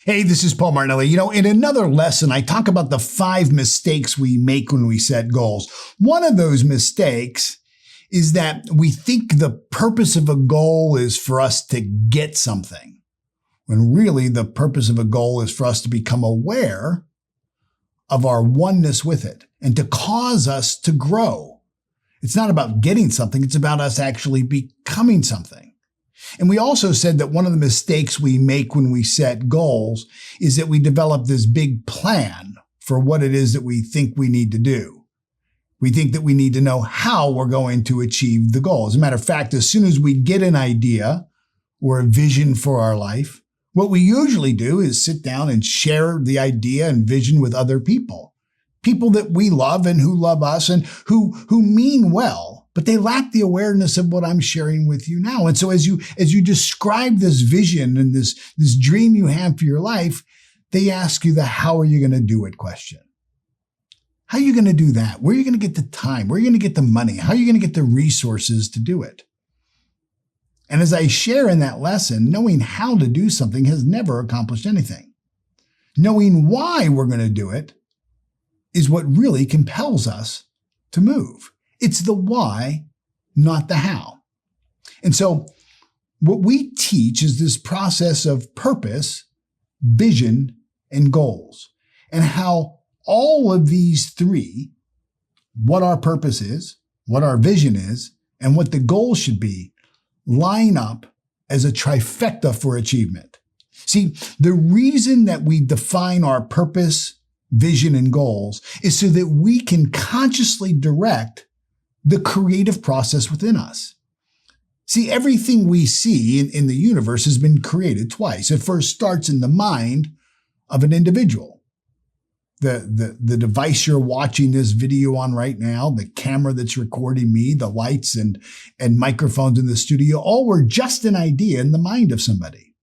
Hey, this is Paul Martinelli. In another lesson, I talk about the 5 mistakes we make when we set goals. One of those mistakes is that we think the purpose of a goal is for us to get something, when really the purpose of a goal is for us to become aware of our oneness with it and to cause us to grow. It's not about getting something, it's about us actually becoming something. And we also said that one of the mistakes we make when we set goals is that we develop this big plan for what it is that we think we need to do. We think that we need to know how we're going to achieve the goal. As a matter of fact, as soon as we get an idea or a vision for our life, what we usually do is sit down and share the idea and vision with other people. People that we love and who love us and who mean well, but they lack the awareness of what I'm sharing with you now. And so as you describe this vision and this dream you have for your life, they ask you the how are you going to do it question. How are you going to do that? Where are you going to get the time? Where are you going to get the money? How are you going to get the resources to do it? And as I share in that lesson, knowing how to do something has never accomplished anything. Knowing why we're going to do it is what really compels us to move. It's the why, not the how. And so what we teach is this process of purpose, vision, and goals, and how all of these three, what our purpose is, what our vision is, and what the goal should be, line up as a trifecta for achievement. See, the reason that we define our purpose, vision, and goals is so that we can consciously direct the creative process within us. See, everything we see in the universe has been created twice. It first starts in the mind of an individual. The device you're watching this video on right now, the camera that's recording me, the lights and microphones in the studio, all were just an idea in the mind of somebody.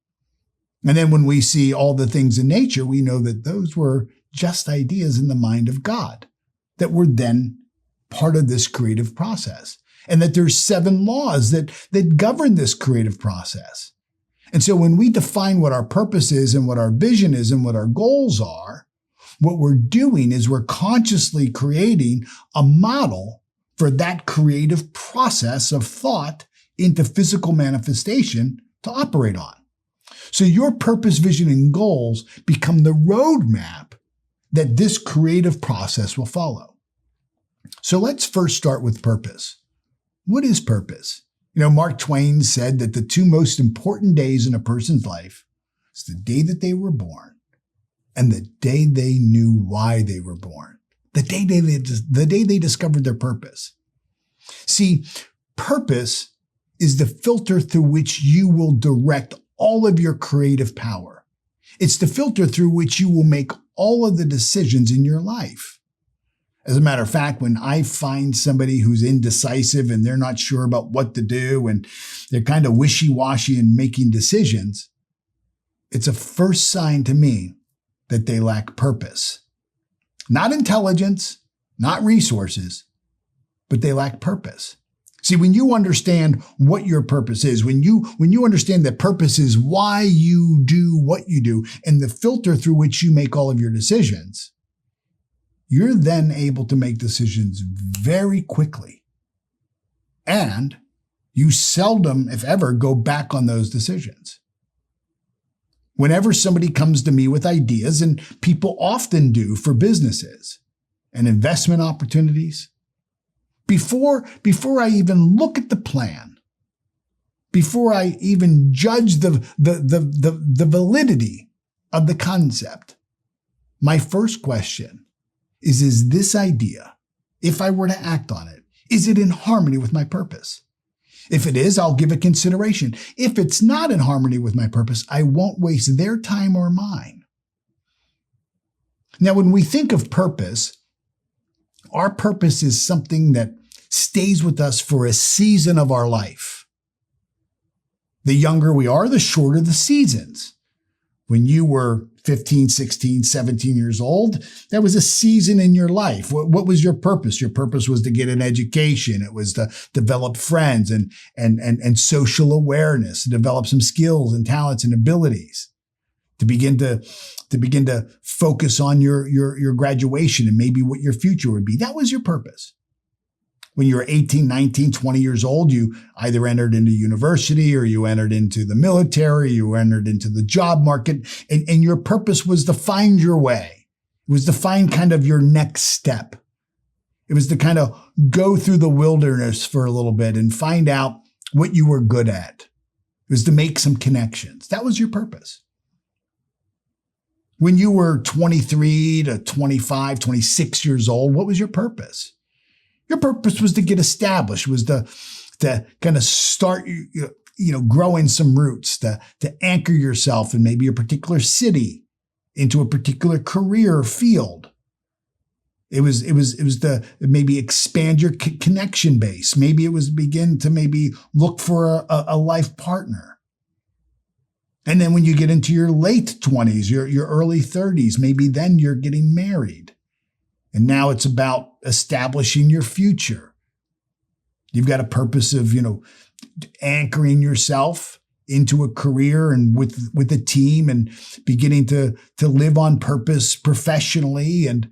And then when we see all the things in nature, we know that those were just ideas in the mind of God that were then part of this creative process, and that there's 7 laws that govern this creative process. And so when we define what our purpose is and what our vision is and what our goals are, what we're doing is we're consciously creating a model for that creative process of thought into physical manifestation to operate on. So your purpose, vision, and goals become the roadmap that this creative process will follow. So let's first start with purpose. What is purpose? Mark Twain said that the 2 most important days in a person's life is the day that they were born and the day they knew why they were born, the day they discovered their purpose. See, purpose is the filter through which you will direct all of your creative power. It's the filter through which you will make all of the decisions in your life. As a matter of fact, when I find somebody who's indecisive and they're not sure about what to do and they're kind of wishy-washy in making decisions, it's a first sign to me that they lack purpose. Not intelligence, not resources, but they lack purpose. See, when you understand what your purpose is, when you understand that purpose is why you do what you do and the filter through which you make all of your decisions, you're then able to make decisions very quickly. And you seldom, if ever, go back on those decisions. Whenever somebody comes to me with ideas, and people often do for businesses and investment opportunities, before I even look at the plan, before I even judge the validity of the concept, my first question is this idea, if I were to act on it, is it in harmony with my purpose? If it is, I'll give it consideration. If it's not in harmony with my purpose, I won't waste their time or mine. Now, when we think of purpose, our purpose is something that stays with us for a season of our life. The younger we are, the shorter the seasons. When you were 15, 16, 17 years old, that was a season in your life. What was your purpose? Your purpose was to get an education. It was to develop friends and social awareness, to develop some skills and talents and abilities. to begin to focus on your graduation and maybe what your future would be. That was your purpose. When you were 18, 19, 20 years old, you either entered into university or you entered into the military, you entered into the job market, and your purpose was to find your way. It was to find kind of your next step. It was to kind of go through the wilderness for a little bit and find out what you were good at. It was to make some connections. That was your purpose. When you were 23 to 25, 26 years old, what was your purpose? Your purpose was to get established, was to kind of start, growing some roots, to anchor yourself in maybe a particular city, into a particular career field. It was to maybe expand your connection base. Maybe it was begin to maybe look for a life partner. And then when you get into your late 20s, your early 30s, maybe then you're getting married. And now it's about establishing your future. You've got a purpose of, anchoring yourself into a career and with a team and beginning to live on purpose professionally and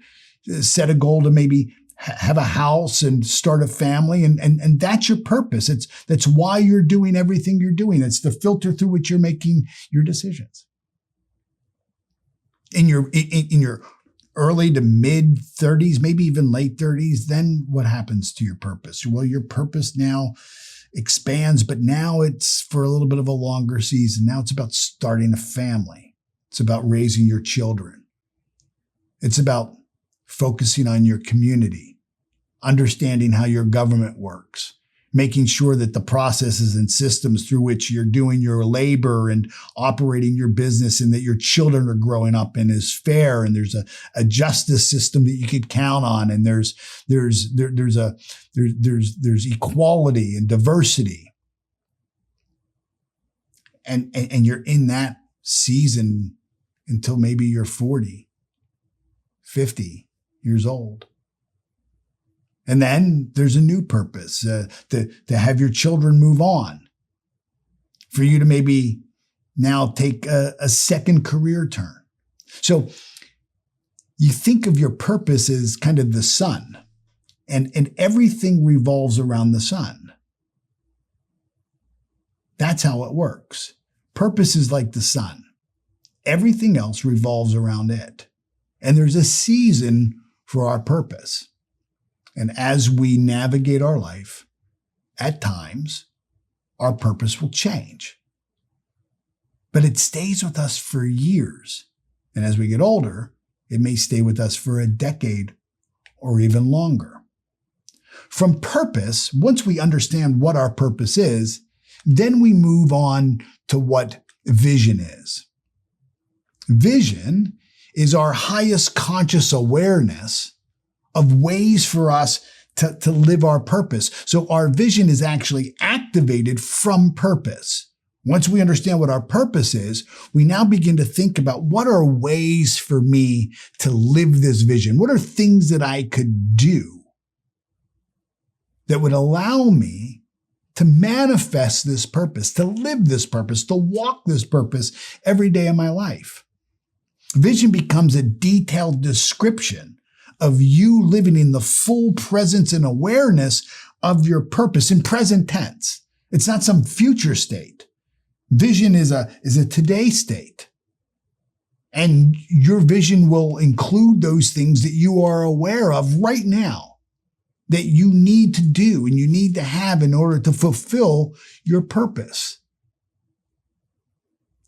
set a goal to maybe have a house and start a family. And that's your purpose. That's why you're doing everything you're doing. It's the filter through which you're making your decisions. In your early to mid 30s, maybe even late 30s, then what happens to your purpose? Well, your purpose now expands, but now it's for a little bit of a longer season. Now it's about starting a family. It's about raising your children. It's about focusing on your community, understanding how your government works, making sure that the processes and systems through which you're doing your labor and operating your business and that your children are growing up in is fair, and there's a justice system that you could count on, and there's equality and diversity, and you're in that season until maybe you're 40, 50 years old. And then there's a new purpose, to have your children move on, for you to maybe now take a second career turn. So you think of your purpose as kind of the sun, and everything revolves around the sun. That's how it works. Purpose is like the sun. Everything else revolves around it. And there's a season for our purpose. And as we navigate our life, at times, our purpose will change. But it stays with us for years. And as we get older, it may stay with us for a decade or even longer. From purpose, once we understand what our purpose is, then we move on to what vision is. Vision is our highest conscious awareness of ways for us to live our purpose. So our vision is actually activated from purpose. Once we understand what our purpose is, we now begin to think about what are ways for me to live this vision? What are things that I could do that would allow me to manifest this purpose, to live this purpose, to walk this purpose every day of my life? Vision becomes a detailed description of you living in the full presence and awareness of your purpose in present tense. It's not some future state. Vision is a today state. And your vision will include those things that you are aware of right now that you need to do and you need to have in order to fulfill your purpose.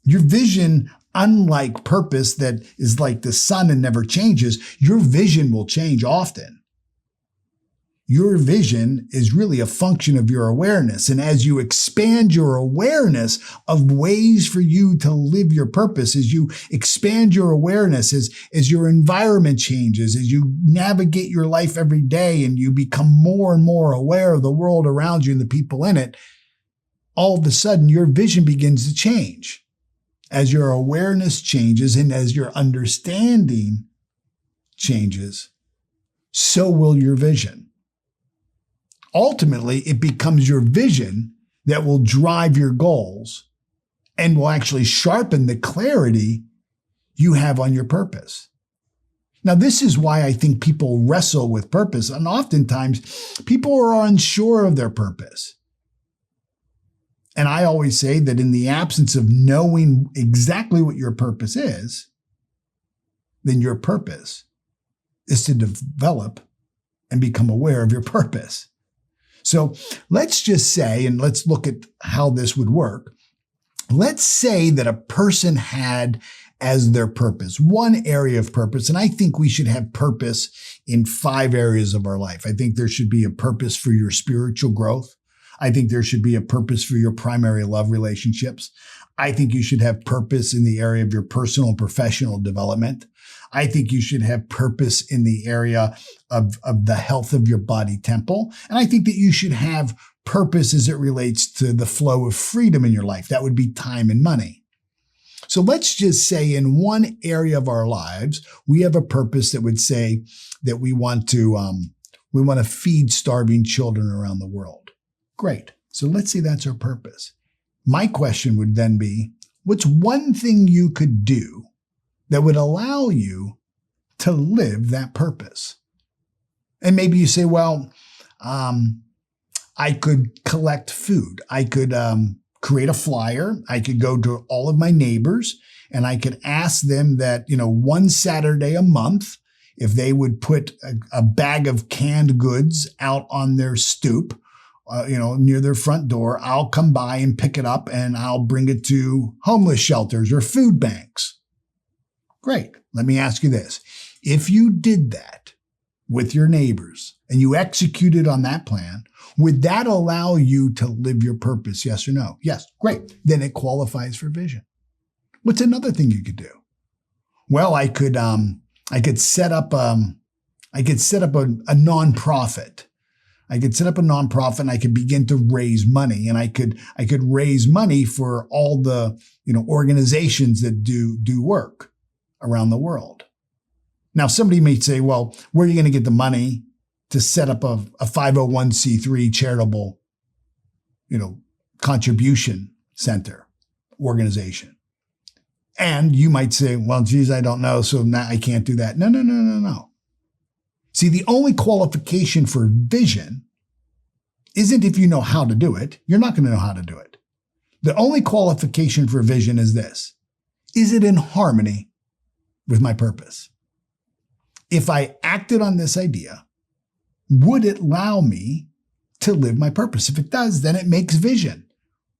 Your vision, unlike purpose that is like the sun and never changes, your vision will change often. Your vision is really a function of your awareness. And as you expand your awareness of ways for you to live your purpose, as you expand your awareness, as your environment changes, as you navigate your life every day and you become more and more aware of the world around you and the people in it, all of a sudden your vision begins to change. As your awareness changes and as your understanding changes, so will your vision. Ultimately, it becomes your vision that will drive your goals and will actually sharpen the clarity you have on your purpose. Now, this is why I think people wrestle with purpose, and oftentimes people are unsure of their purpose. And I always say that in the absence of knowing exactly what your purpose is, then your purpose is to develop and become aware of your purpose. So let's just say, and let's look at how this would work. Let's say that a person had as their purpose, one area of purpose, and I think we should have purpose in 5 areas of our life. I think there should be a purpose for your spiritual growth. I think there should be a purpose for your primary love relationships. I think you should have purpose in the area of your personal and professional development. I think you should have purpose in the area of the health of your body temple. And I think that you should have purpose as it relates to the flow of freedom in your life. That would be time and money. So let's just say in one area of our lives, we have a purpose that would say that we want to feed starving children around the world. Great. So let's say that's our purpose. My question would then be, what's one thing you could do that would allow you to live that purpose? And maybe you say, well, I could collect food. I could create a flyer. I could go to all of my neighbors and I could ask them that, one Saturday a month, if they would put a bag of canned goods out on their stoop, near their front door, I'll come by and pick it up and I'll bring it to homeless shelters or food banks. Great. Let me ask you this. If you did that with your neighbors and you executed on that plan, would that allow you to live your purpose? Yes or no? Yes. Great. Then it qualifies for vision. What's another thing you could do? Well, I could set up a nonprofit. I could set up a nonprofit and I could begin to raise money, and I could raise money for all the, organizations that do work around the world. Now, somebody may say, well, where are you going to get the money to set up a 501c3 charitable, contribution center organization? And you might say, well, geez, I don't know, so now I can't do that. No. See, the only qualification for vision isn't if you know how to do it. You're not going to know how to do it. The only qualification for vision is this. Is it in harmony with my purpose? If I acted on this idea, would it allow me to live my purpose? If it does, then it makes vision.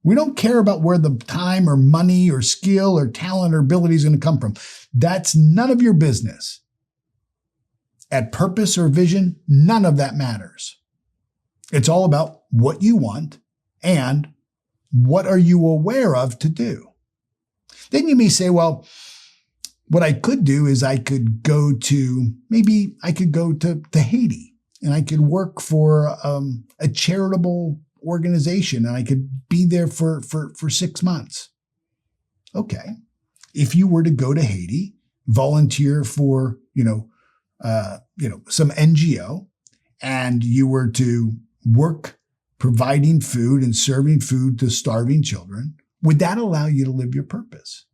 We don't care about where the time or money or skill or talent or ability is going to come from. That's none of your business. At purpose or vision, none of that matters. It's all about what you want and what are you aware of to do. Then you may say, well, what I could do is I could go to Haiti and I could work for a charitable organization and I could be there for 6 months. Okay. If you were to go to Haiti, volunteer for, some NGO, and you were to work providing food and serving food to starving children, would that allow you to live your purpose?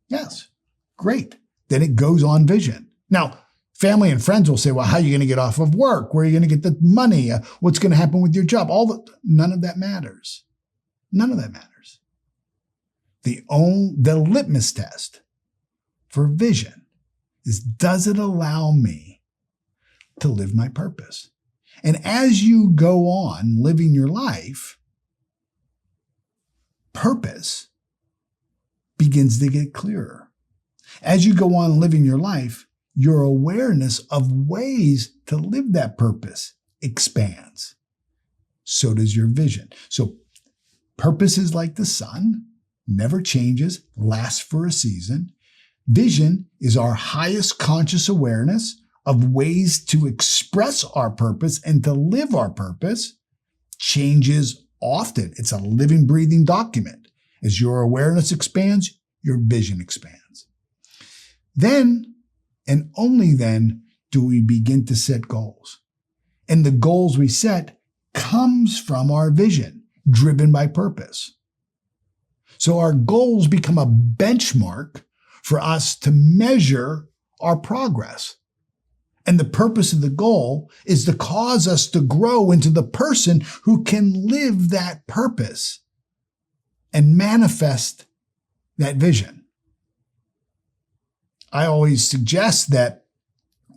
Yes. Great. Then it goes on vision. Now, family and friends will say, well, how are you going to get off of work? Where are you going to get the money? What's going to happen with your job? None of that matters. None of that matters. The litmus test for vision is, does it allow me to live my purpose? And as you go on living your life, purpose begins to get clearer. As you go on living your life, your awareness of ways to live that purpose expands. So does your vision. So purpose is like the sun, never changes, lasts for a season. Vision is our highest conscious awareness of ways to express our purpose and to live our purpose, changes often. It's a living, breathing document. As your awareness expands, your vision expands. Then, and only then, do we begin to set goals. And the goals we set comes from our vision, driven by purpose. So our goals become a benchmark for us to measure our progress. And the purpose of the goal is to cause us to grow into the person who can live that purpose and manifest that vision. I always suggest that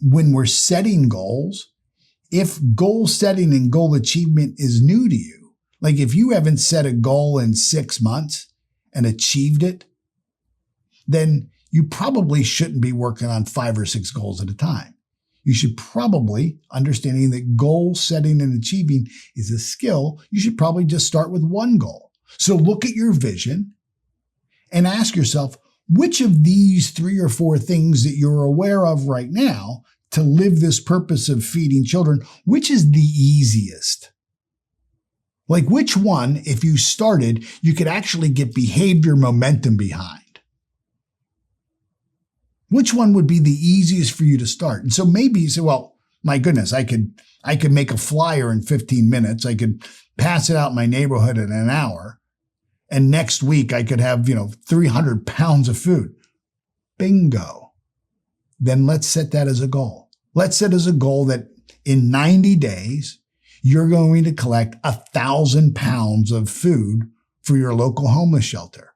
when we're setting goals, if goal setting and goal achievement is new to you, like if you haven't set a goal in 6 months and achieved it, then you probably shouldn't be working on 5 or 6 goals at a time. You should probably, understanding that goal setting and achieving is a skill, you should probably just start with one goal. So look at your vision and ask yourself, which of these 3 or 4 things that you're aware of right now to live this purpose of feeding children, which is the easiest? Like which one, if you started, you could actually get behavior momentum behind? Which one would be the easiest for you to start? And so maybe you say, well, my goodness, I could make a flyer in 15 minutes. I could pass it out in my neighborhood in an hour. And next week I could have, 300 pounds of food. Bingo. Then let's set that as a goal. Let's set as a goal that in 90 days, you're going to collect 1,000 pounds of food for your local homeless shelter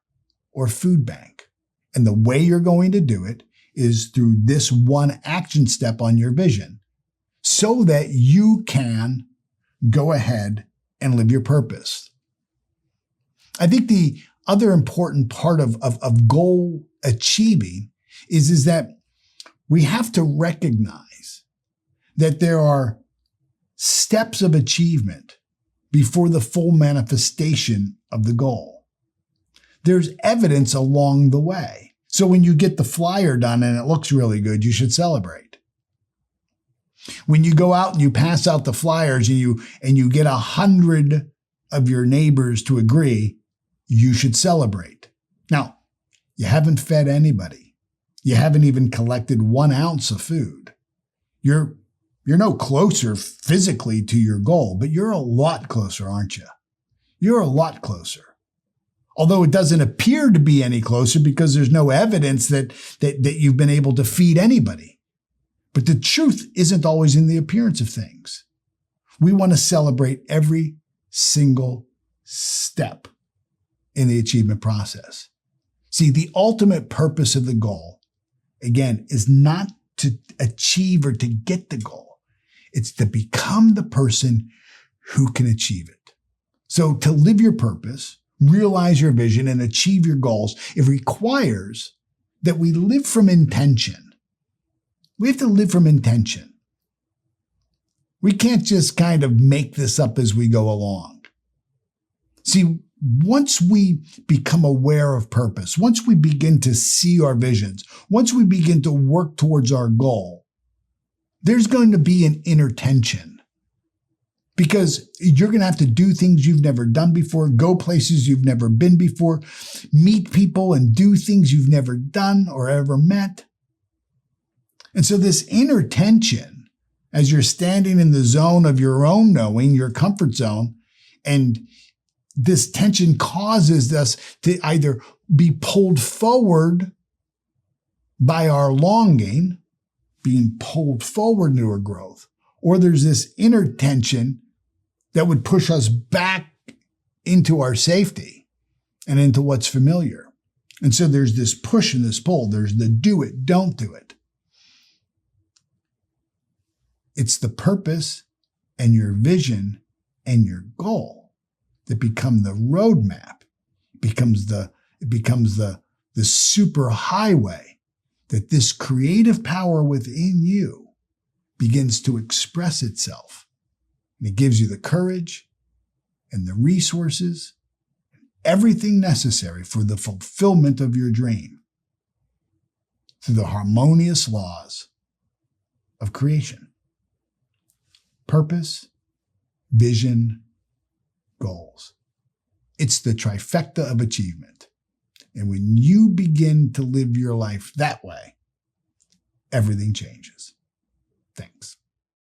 or food bank. And the way you're going to do it is through this one action step on your vision so that you can go ahead and live your purpose. I think the other important part of goal achieving is that we have to recognize that there are steps of achievement before the full manifestation of the goal. There's evidence along the way. So when you get the flyer done and it looks really good, you should celebrate. When you go out and you pass out the flyers and you get 100 of your neighbors to agree, you should celebrate. Now, you haven't fed anybody. You haven't even collected 1 ounce of food. You're no closer physically to your goal, but you're a lot closer, aren't you? You're a lot closer. Although it doesn't appear to be any closer because there's no evidence that you've been able to feed anybody. But the truth isn't always in the appearance of things. We want to celebrate every single step in the achievement process. See, the ultimate purpose of the goal, again, is not to achieve or to get the goal. It's to become the person who can achieve it. So to live your purpose, realize your vision, and achieve your goals, it requires that we live from intention. We have to live from intention. We can't just kind of make this up as we go along. See, once we become aware of purpose, once we begin to see our visions, once we begin to work towards our goal, there's going to be an inner tension because you're going to have to do things you've never done before, go places you've never been before, meet people and do things you've never done or ever met. And so this inner tension, as you're standing in the zone of your own knowing, your comfort zone, and this tension causes us to either be pulled forward by our longing, being pulled forward into our growth, or there's this inner tension that would push us back into our safety and into what's familiar. And so there's this push and this pull. There's the do it, don't do it. It's the purpose and your vision and your goal that become the roadmap, becomes the super highway that this creative power within you begins to express itself. And it gives you the courage and the resources, and everything necessary for the fulfillment of your dream through the harmonious laws of creation. Purpose, vision, goals. It's the trifecta of achievement. And when you begin to live your life that way, everything changes. Thanks.